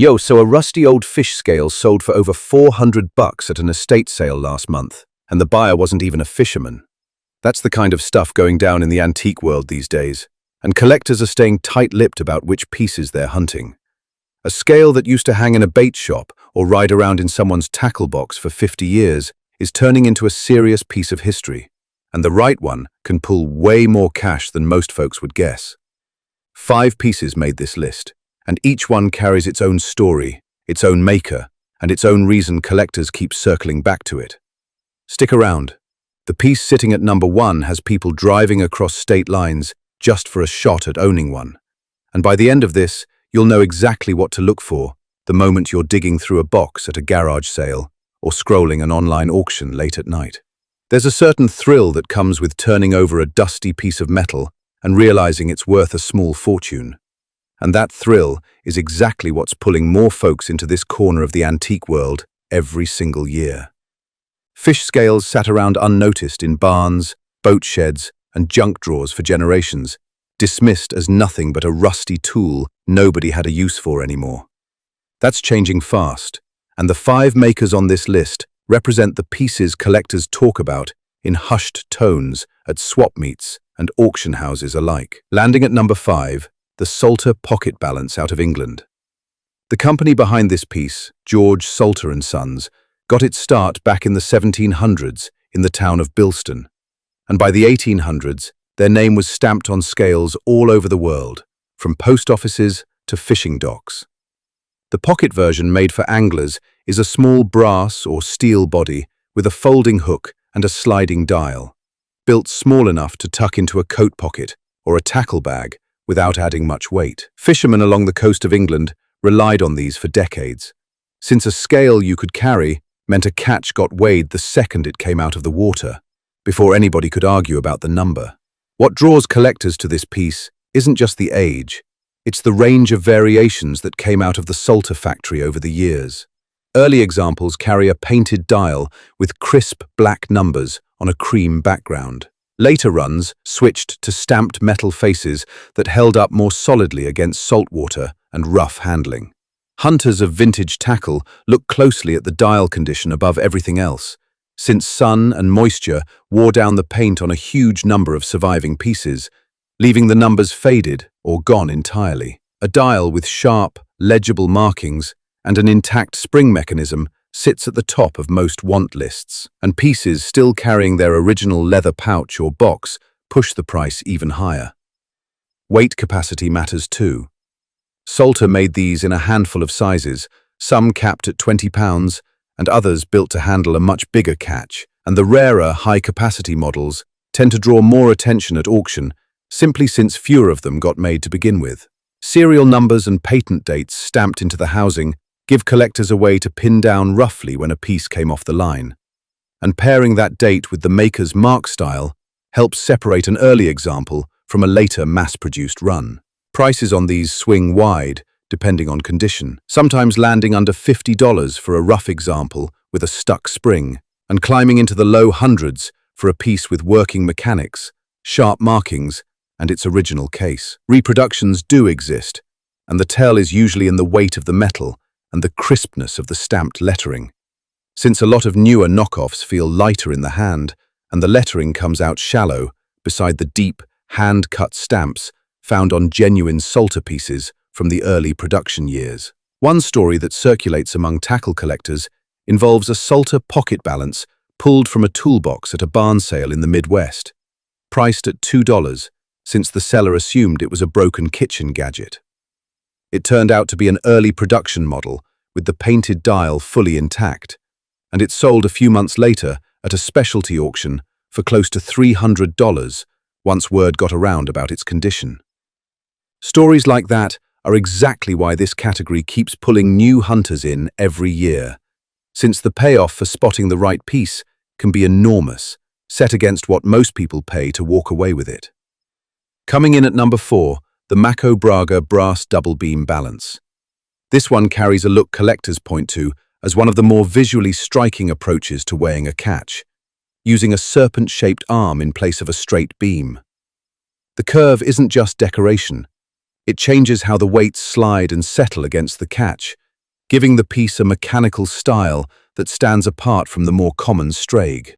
So a rusty old fish scale sold for over $400 at an estate sale last month, and the buyer wasn't even a fisherman. That's the kind of stuff going down in the antique world these days, and collectors are staying tight-lipped about which pieces they're hunting. A scale that used to hang in a bait shop or ride around in someone's tackle box for 50 years is turning into a serious piece of history, and the right one can pull way more cash than most folks would guess. 5 pieces made this list, and each one carries its own story, its own maker, and its own reason collectors keep circling back to it. Stick around. The piece sitting at number 1 has people driving across state lines just for a shot at owning one. And by the end of this, you'll know exactly what to look for the moment you're digging through a box at a garage sale or scrolling an online auction late at night. There's a certain thrill that comes with turning over a dusty piece of metal and realizing it's worth a small fortune. And that thrill is exactly what's pulling more folks into this corner of the antique world every single year. Fish scales sat around unnoticed in barns, boat sheds, and junk drawers for generations, dismissed as nothing but a rusty tool nobody had a use for anymore. That's changing fast, and the 5 makers on this list represent the pieces collectors talk about in hushed tones at swap meets and auction houses alike. Landing at number 5, the Salter Pocket Balance out of England. The company behind this piece, George Salter & Sons, got its start back in the 1700s in the town of Bilston, and by the 1800s, their name was stamped on scales all over the world, from post offices to fishing docks. The pocket version made for anglers is a small brass or steel body with a folding hook and a sliding dial, built small enough to tuck into a coat pocket or a tackle bag without adding much weight. Fishermen along the coast of England relied on these for decades, since a scale you could carry meant a catch got weighed the second it came out of the water, before anybody could argue about the number. What draws collectors to this piece isn't just the age, it's the range of variations that came out of the Salter factory over the years. Early examples carry a painted dial with crisp black numbers on a cream background. Later runs switched to stamped metal faces that held up more solidly against salt water and rough handling. Hunters of vintage tackle look closely at the dial condition above everything else, since sun and moisture wore down the paint on a huge number of surviving pieces, leaving the numbers faded or gone entirely. A dial with sharp, legible markings and an intact spring mechanism sits at the top of most want lists, and pieces still carrying their original leather pouch or box push the price even higher. Weight capacity matters too. Salter made these in a handful of sizes, some capped at 20 pounds and others built to handle a much bigger catch, and the rarer high-capacity models tend to draw more attention at auction simply since fewer of them got made to begin with. Serial numbers and patent dates stamped into the housing give collectors a way to pin down roughly when a piece came off the line, and pairing that date with the maker's mark style helps separate an early example from a later mass-produced run. Prices on these swing wide, depending on condition, sometimes landing under $50 for a rough example with a stuck spring, and climbing into the low hundreds for a piece with working mechanics, sharp markings, and its original case. Reproductions do exist, and the tell is usually in the weight of the metal and the crispness of the stamped lettering. Since a lot of newer knockoffs feel lighter in the hand, and the lettering comes out shallow beside the deep, hand-cut stamps found on genuine Salter pieces from the early production years. One story that circulates among tackle collectors involves a Salter pocket balance pulled from a toolbox at a barn sale in the Midwest, priced at $2, since the seller assumed it was a broken kitchen gadget. It turned out to be an early production model with the painted dial fully intact, and it sold a few months later at a specialty auction for close to $300 once word got around about its condition. Stories like that are exactly why this category keeps pulling new hunters in every year, since the payoff for spotting the right piece can be enormous, set against what most people pay to walk away with it. Coming in at number 4, the Mako Braga Brass Double Beam Balance. This one carries a look collectors point to as one of the more visually striking approaches to weighing a catch, using a serpent-shaped arm in place of a straight beam. The curve isn't just decoration. It changes how the weights slide and settle against the catch, giving the piece a mechanical style that stands apart from the more common strag.